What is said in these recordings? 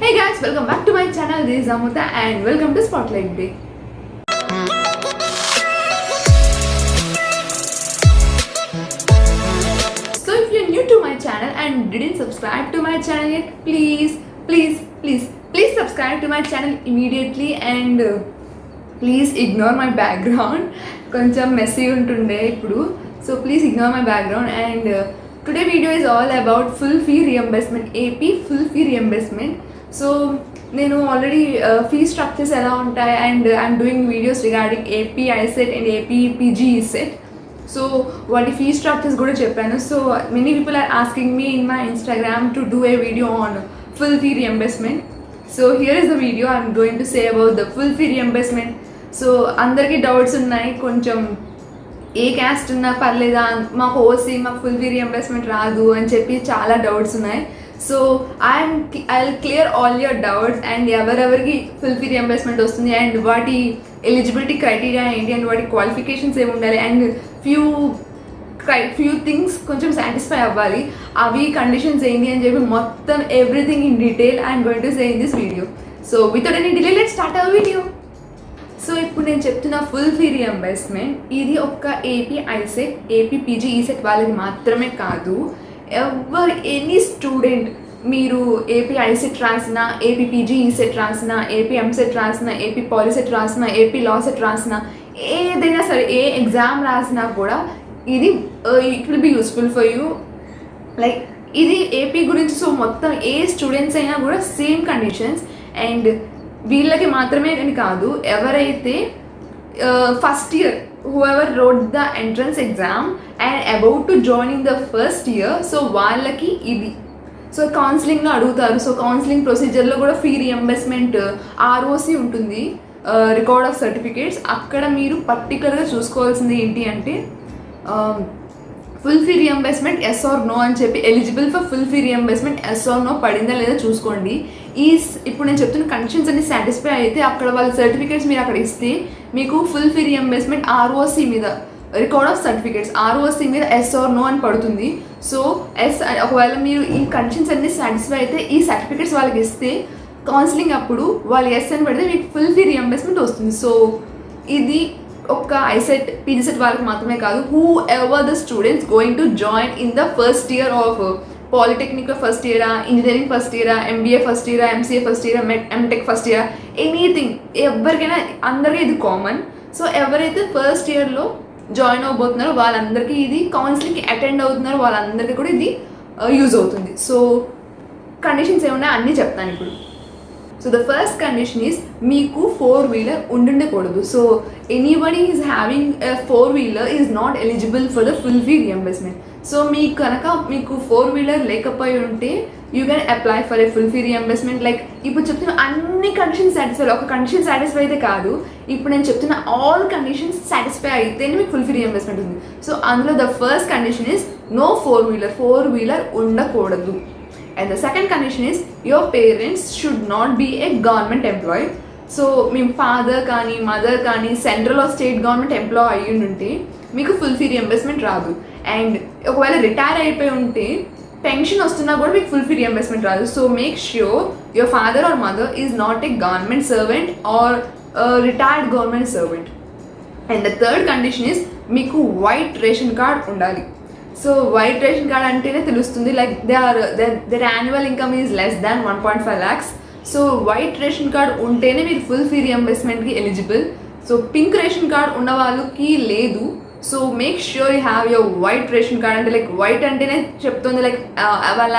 Hey guys, welcome back to my channel. This is Amruta and welcome to Spotlight Day. So if you're new to my channel and didn't subscribe to my channel yet, please subscribe to my channel immediately and please ignore my background. కొంచెం messy ఉంటుండే ఇప్పుడు, so please ignore my background and today video is all about full fee reimbursement, AP full fee reimbursement. So నేను already fee structures ఎలా ఉంటాయి and I'm doing videos regarding AP ICET and AP PG ECET. So వాటి fee structures కూడా చెప్పాను. So many people are asking me in my Instagram to do a video on full fee reimbursement. So here is the video I'm going to say about the full fee reimbursement. So అందరికీ doubts ఉన్నాయి, కొంచెం ఏ caste ఉన్నా పర్లేదా, మాకు OC మాకు full fee reimbursement రాదు అని చెప్పి చాలా డౌట్స్ ఉన్నాయి. So I'll clear all your doubts and ఎవరెవరికి ఫుల్ ఫీ రియంబర్స్మెంట్ వస్తుంది అండ్ వాటి ఎలిజిబిలిటీ క్రైటీరియా ఏంటి అండ్ వాటి క్వాలిఫికేషన్స్ ఏమి ఉండాలి అండ్ ఫ్యూ థింగ్స్ కొంచెం సాటిస్ఫై అవ్వాలి, అవి కండిషన్స్ ఏంటి అని చెప్పి మొత్తం everything in detail I'm going to say in this video. So without any delay let's start our video. So ఇప్పుడు నేను చెప్తున్న ఫుల్ ఫీ రియంబర్స్మెంట్ ఇది ఒక్క AP ICET AP PG ECET వాళ్ళకి మాత్రమే కాదు. ఎనీ స్టూడెంట్, మీరు ఏపీ ఐసెట్ రాసిన, ఏపీ పీజీ ఈసెట్ రాసిన, ఏపీ ఎంసెట్ రాసిన, ఏపీ పాలిసెట్ రాసిన, ఏపీ లా సెట్ రాసిన, ఏదైనా సరే ఏ ఎగ్జామ్ రాసినా కూడా ఇది it will be useful for you. Like ఇది ఏపీ గురించి. సో మొత్తం ఏ స్టూడెంట్స్ అయినా కూడా సేమ్ కండిషన్స్ అండ్ వీళ్ళకి మాత్రమే అని కాదు, ఎవరైతే first year whoever wrote the entrance exam and about to join in the first year, so వాళ్ళకి ఇది. సో కౌన్సిలింగ్లో అడుగుతారు. సో కౌన్సిలింగ్ ప్రొసీజర్లో కూడా ఫీ రియంబర్స్మెంట్ ఆర్ఓసి ఉంటుంది, రికార్డ్ ఆఫ్ సర్టిఫికేట్స్. అక్కడ మీరు పర్టికులర్గా చూసుకోవాల్సింది ఏంటి అంటే full fee reimbursement yes or no అని చెప్పి, eligible for full fee reimbursement yes or no పడిందా లేదా చూసుకోండి. ఇప్పుడు నేను చెప్తున్న కండిషన్స్ అన్ని సాటిస్ఫై అయితే అక్కడ వాళ్ళ సర్టిఫికేట్స్ మీరు అక్కడ ఇస్తే మీకు ఫుల్ ఫీ రియంబర్స్మెంట్ ఆర్ఓసి మీద, రికార్డ్ ఆఫ్ సర్టిఫికేట్స్ ఆర్ఓసి మీద ఎస్ ఆర్ నో అని పడుతుంది. సో ఒకవేళ మీరు ఈ కండిషన్స్ అన్ని సాటిస్ఫై అయితే ఈ సర్టిఫికేట్స్ వాళ్ళకి ఇస్తే కౌన్సిలింగ్ అప్పుడు వాళ్ళు ఎస్ అని పడితే మీకు ఫుల్ ఫీ రియంబర్స్మెంట్ వస్తుంది. సో ఇది ఒక్క ఐసెట్ పీజీ సెట్ వాళ్ళకి మాత్రమే కాదు, who ever the students going to join in the first year of polytechnic first ఇయరా, ఇంజనీరింగ్ ఫస్ట్ ఇయరా, ఎంబీఏ ఫస్ట్ ఇయరా, ఎంసీఏ ఫస్ట్ ఇయరా, ఎంటెక్ ఫస్ట్ ఇయర్, ఎనీథింగ్, ఎవరికైనా అందరికీ ఇది కామన్. సో ఎవరైతే ఫస్ట్ ఇయర్లో జాయిన్ అవ్వబోతున్నారో వాళ్ళందరికీ ఇది, కౌన్సిలింగ్కి అటెండ్ అవుతున్నారో వాళ్ళందరికీ కూడా ఇది యూజ్ అవుతుంది. సో కండిషన్స్ ఏమున్నాయో అన్నీ చెప్తాను ఇప్పుడు. So the first condition is మీకు 4-wheeler ఉండుండకూడదు. So anybody is having 4-wheeler is not eligible for the full fee reimbursement. So మీకు కనుక మీకు 4-wheeler లేకపోయి ఉంటే you can apply for a full fee reimbursement. Like ఇప్పుడు చెప్తున్న అన్ని కండిషన్స్ సాటిస్ఫై, ఒక కండిషన్ సాటిస్ఫై అయితే కాదు, ఇప్పుడు నేను చెప్తున్న ఆల్ కండిషన్స్ సాటిస్ఫై అయితేనే మీకు ఫుల్ ఫీ రియంబర్స్మెంట్ ఉంది. సో అందులో the first condition is no 4-wheeler ఉండకూడదు. And the second condition is your parents should not be a government employee. So మీ ఫాదర్ కానీ మదర్ కానీ central or state government employee అయ్యి ఉంటే మీకు full fee reimbursement రాదు. And ఒకవేళ retire అయిపోయి ఉంటే పెన్షన్ వస్తున్నా కూడా మీకు ఫుల్ ఫీ రియంబర్స్మెంట్ రాదు. So make sure your father or mother is not a government servant or retired government servant. And the third condition is మీకు వైట్ రేషన్ కార్డ్ ఉండాలి. సో వైట్ రేషన్ కార్డ్ అంటేనే తెలుస్తుంది, like their annual income is less than 1.5 lakhs. So white ration card ఉంటేనే మీరు full fee రియంబర్స్మెంట్కి eligible. So pink ration card ఉన్న వాళ్ళకి లేదు. So make sure you have your white ration card. అంటే like white అంటేనే చెప్తుంది లైక్ వాళ్ళ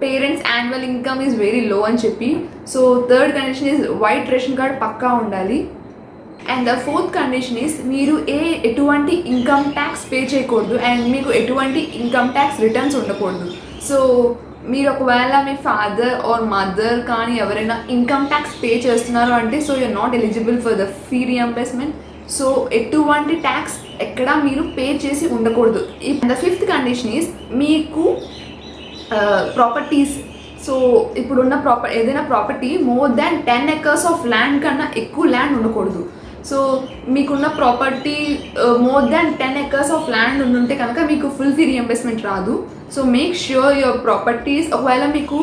parents annual income is very low అని చెప్పి. So third condition is white ration card పక్కా ఉండాలి. And the fourth condition is మీరు ఎటువంటి ఇన్కమ్ ట్యాక్స్ పే చేయకూడదు అండ్ మీకు ఎటువంటి ఇన్కమ్ ట్యాక్స్ రిటర్న్స్ ఉండకూడదు. సో మీరు ఒకవేళ మీ ఫాదర్ ఆర్ మదర్ కానీ ఎవరైనా ఇన్కమ్ ట్యాక్స్ పే చేస్తున్నారు అంటే so you're not eligible for the fee reimbursement. So ఎటువంటి ట్యాక్స్ ఎక్కడా మీరు పే చేసి ఉండకూడదు. ద ఫిఫ్త్ కండిషన్ ఈస్ మీకు ప్రాపర్టీస్. సో ఇప్పుడున్న ఏదైనా property more than 10 acres of land కన్నా ఎక్కువ ల్యాండ్ ఉండకూడదు. సో మీకున్న property more than 10 acres of land ఉంటే కనుక మీకు ఫుల్ ఫీ రియంబర్స్మెంట్ రాదు. So make sure your properties, ఒకవేళ మీకు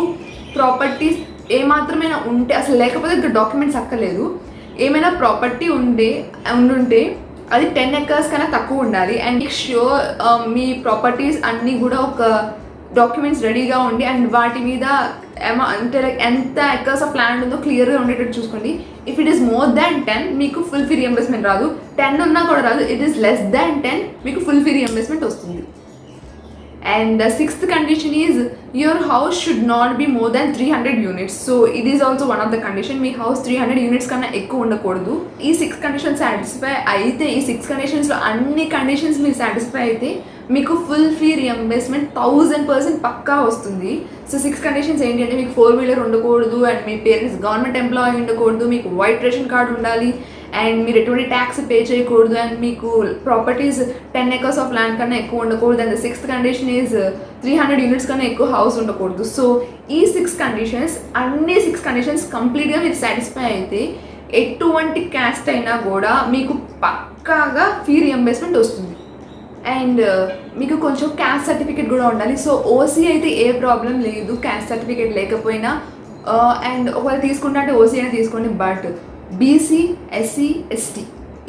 ప్రాపర్టీస్ ఏమాత్రమైనా ఉంటే, అసలు లేకపోతే ఇంకా డాక్యుమెంట్స్ అక్కర్లేదు, ఏమైనా ప్రాపర్టీ ఉండుంటే అది 10 acres కన్నా తక్కువ ఉండాలి. అండ్ ష్యూర్ మీ ప్రాపర్టీస్ అన్నీ కూడా ఒక డాక్యుమెంట్స్ రెడీగా ఉండి అండ్ వాటి మీద అంటే లైక్ ఎంత ఎకర్స్ ఆఫ్ ల్యాండ్ ఉందో క్లియర్గా ఉండేటట్టు చూసుకోండి. If it is more than 10 మీకు ఫుల్ ఫీ రియంబర్స్మెంట్ రాదు, 10 ఉన్నా కూడా రాదు. ఇట్ ఈస్ లెస్ దాన్ 10 మీకు ఫుల్ ఫీ రియంబర్స్మెంట్ వస్తుంది. And the sixth condition is your house should not be more than 300 units. So it is also one of the condition. Me house 300 units కన్నా ఎక్కువ ఉండకూడదు. ఈ 6 conditions satisfy అయితే, ఈ 6 కండిషన్స్లో అన్ని కండిషన్స్ మీరు సాటిస్ఫై అయితే మీకు ఫుల్ ఫీ రియంబర్స్మెంట్ 1000% పక్కా వస్తుంది. సో 6 కండిషన్స్ ఏంటి అంటే, మీకు 4-wheeler ఉండకూడదు, and me parents government employee ఉండకూడదు, మీకు వైట్ రేషన్ కార్డు ఉండాలి, అండ్ మీరు ఎటువంటి ట్యాక్స్ పే చేయకూడదు, అండ్ మీకు ప్రాపర్టీస్ 10 acres ఆఫ్ ల్యాండ్ కన్నా ఎక్కువ ఉండకూడదు, and 6th condition is 300 units కన్నా ఎక్కువ హౌస్ ఉండకూడదు. సో ఈ 6 కండిషన్స్, అన్ని 6 కండిషన్స్ కంప్లీట్గా మీరు సాటిస్ఫై అయితే ఎటువంటి క్యాస్ట్ అయినా కూడా మీకు పక్కాగా ఫీ రియంబర్స్మెంట్ వస్తుంది. అండ్ మీకు కొంచెం క్యాస్ట్ సర్టిఫికేట్ కూడా ఉండాలి. సో ఓసీ అయితే ఏ ప్రాబ్లం లేదు, క్యాస్ట్ సర్టిఫికేట్ లేకపోయినా. అండ్ ఒకవేళ తీసుకుంటే అంటే ఓసీ అయినా తీసుకోండి, బట్ బీసీ, ఎస్సీ, ఎస్టీ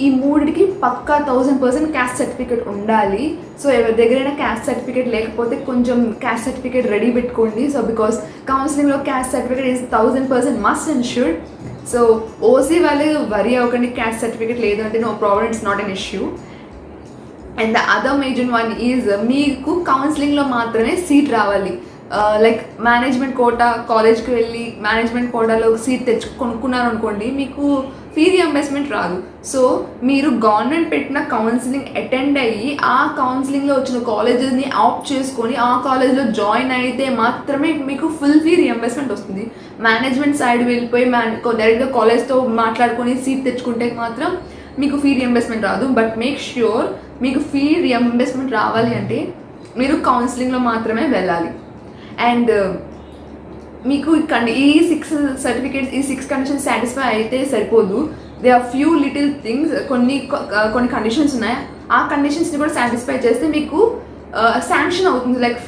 ఈ మూడికి పక్కా 1000% క్యాస్ట్ సర్టిఫికేట్ ఉండాలి. సో ఎవరి దగ్గరైనా క్యాస్ట్ సర్టిఫికేట్ లేకపోతే కొంచెం క్యాస్ట్ సర్టిఫికేట్ రెడీ పెట్టుకోండి. సో బికాస్ కౌన్సిలింగ్లో caste certificate is 1000% must and should. So OC వాళ్ళు వరీ అవ్వకండి, క్యాస్ట్ సర్టిఫికేట్ లేదు అంటే no problem, it's not an issue. And the other major one is మీకు కౌన్సిలింగ్లో మాత్రమే సీట్ రావాలి. లైక్ మేనేజ్మెంట్ కోటా, కాలేజ్కి వెళ్ళి మేనేజ్మెంట్ కోటాలో సీట్ కొనుక్కున్నారు అనుకోండి, మీకు ఫీ రియంబర్స్మెంట్ రాదు. సో మీరు గవర్నమెంట్ పెట్టిన కౌన్సిలింగ్ అటెండ్ అయ్యి ఆ కౌన్సిలింగ్లో వచ్చిన కాలేజెస్ని ఆప్ట్ చేసుకొని ఆ కాలేజ్లో జాయిన్ అయితే మాత్రమే మీకు ఫుల్ ఫీ రియంబర్స్మెంట్ వస్తుంది. మేనేజ్మెంట్ సైడ్ వెళ్ళిపోయి డైరెక్ట్గా కాలేజ్తో మాట్లాడుకొని సీట్ తెచ్చుకుంటే మాత్రం మీకు ఫీ రియంబర్స్మెంట్ రాదు. బట్ మేక్ ష్యూర్ మీకు ఫీ రియంబర్స్మెంట్ రావాలి అంటే మీరు కౌన్సిలింగ్లో మాత్రమే వెళ్ళాలి. అండ్ మీకు ఈ 6 సర్టిఫికేట్స్, ఈ 6 కండిషన్స్ సాటిస్ఫై అయితే సరిపోదు. They are few little things, కొన్ని కండిషన్స్ ఉన్నాయి. ఆ కండిషన్స్ని కూడా సాటిస్ఫై చేస్తే మీకు శాంక్షన్ అవుతుంది. Like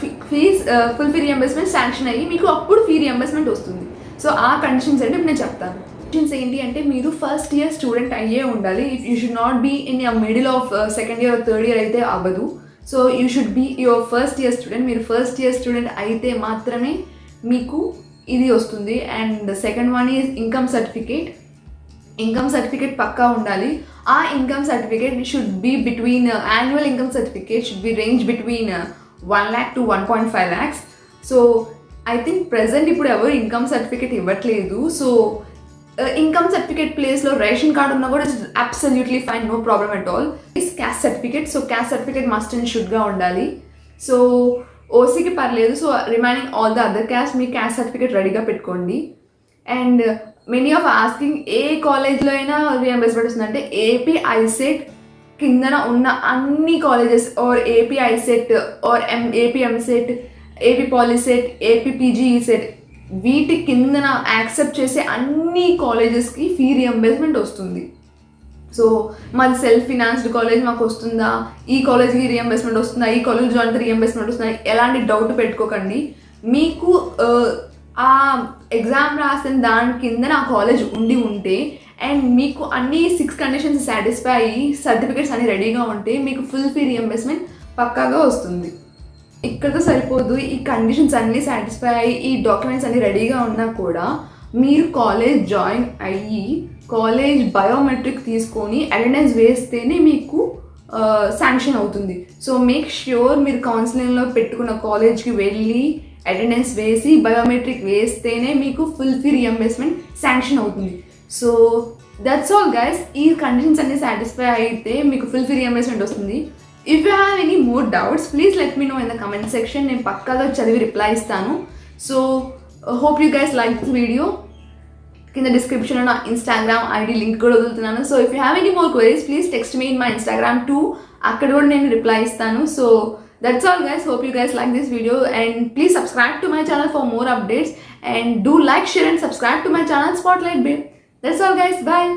full fee reimbursement sanction అయ్యి మీకు అప్పుడు ఫీ రియంబర్స్మెంట్ వస్తుంది. సో ఆ కండిషన్స్ అంటే నేను చెప్తాను. కండిషన్స్ ఏంటి అంటే, మీరు ఫస్ట్ ఇయర్ స్టూడెంట్ అయ్యే ఉండాలి. If you should not be in middle of second year, third year అయితే అవ్వదు. So you should be your first year student. మీరు ఫస్ట్ ఇయర్ స్టూడెంట్ అయితే మాత్రమే మీకు ఇది వస్తుంది. And second one is income certificate. Income certificate పక్కా ఉండాలి. ఆ income certificate should be between, annual income certificate should be range between 1 lakh to 1.5 lakhs. So I think present ఇప్పుడు ఎవరు ఇన్కమ్ సర్టిఫికేట్ ఇవ్వట్లేదు. సో ఇన్కమ్ సర్టిఫికేట్ ప్లేస్లో ration card ఉన్నా కూడా it's absolutely fine, no problem at all. Is caste certificate. So caste certificate must and షుడ్గా ఉండాలి. So ఓసీకి పర్లేదు. So remaining all the other caste మీ క్యాస్ట్ సర్టిఫికేట్ రెడీగా పెట్టుకోండి. And many of asking a కాలేజ్లో అయినా రియంబర్స్మెంట్ వస్తుందంటే, ఏపీ ఐసెట్ కిందన ఉన్న అన్ని colleges, or AP ICET, or AP EAMCET, AP POLYCET, AP PGECET, వీటి కిందన యాక్సెప్ట్ చేసే అన్ని కాలేజెస్కి ఫీ రియంబర్స్మెంట్ వస్తుంది. సో మాది సెల్ఫ్ ఫినాన్స్డ్ కాలేజ్, మాకు వస్తుందా, ఈ కాలేజ్కి రియంబర్స్మెంట్ వస్తుందా, ఈ కాలేజ్ జాయిన్ అయితే రియంబర్స్మెంట్ వస్తుందా, ఎలాంటి డౌట్ పెట్టుకోకండి. మీకు ఆ ఎగ్జామ్ రాసిన దాని కింద నా కాలేజ్ ఉంటే అండ్ మీకు అన్ని 6 కండిషన్స్ సాటిస్ఫై అయ్యి సర్టిఫికేట్స్ అన్ని రెడీగా ఉంటే మీకు ఫుల్ ఫీ రియంబర్స్మెంట్ పక్కాగా వస్తుంది. ఇక్కడతో సరిపోదు, ఈ కండిషన్స్ అన్నీ సాటిస్ఫై అయ్యి ఈ డాక్యుమెంట్స్ అన్నీ రెడీగా ఉన్నా కూడా మీరు కాలేజ్ జాయిన్ అయ్యి కాలేజ్ బయోమెట్రిక్ తీసుకొని అటెండెన్స్ వేస్తేనే మీకు శాంక్షన్ అవుతుంది. సో మేక్ ష్యూర్ మీరు కౌన్సిలింగ్లో పెట్టుకున్న కాలేజ్కి వెళ్ళి అటెండెన్స్ వేసి బయోమెట్రిక్ వేస్తేనే మీకు ఫుల్ ఫీ రియంబర్స్మెంట్ శాంక్షన్ అవుతుంది. So that's all guys. ఈ కండిషన్స్ అన్నీ సాటిస్ఫై అయితే మీకు ఫుల్ ఫీ రియంబర్స్మెంట్ వస్తుంది. If you have any more doubts please let me know in the comment section. నేను పక్కాగా చదివి రిప్లై ఇస్తాను. So hope you guys like this video. కింద డిస్క్రిప్షన్లో నా ఇన్స్టాగ్రామ్ ఐడి లింక్ కూడా వదులుతున్నాను. So if you have any more queries please text me in my Instagram two. అక్కడ కూడా నేను రిప్లై ఇస్తాను. So that's all guys, hope you guys like this video and please subscribe to my channel for more updates and do like, share and subscribe to my channel Spotlight Babe. That's all guys, bye.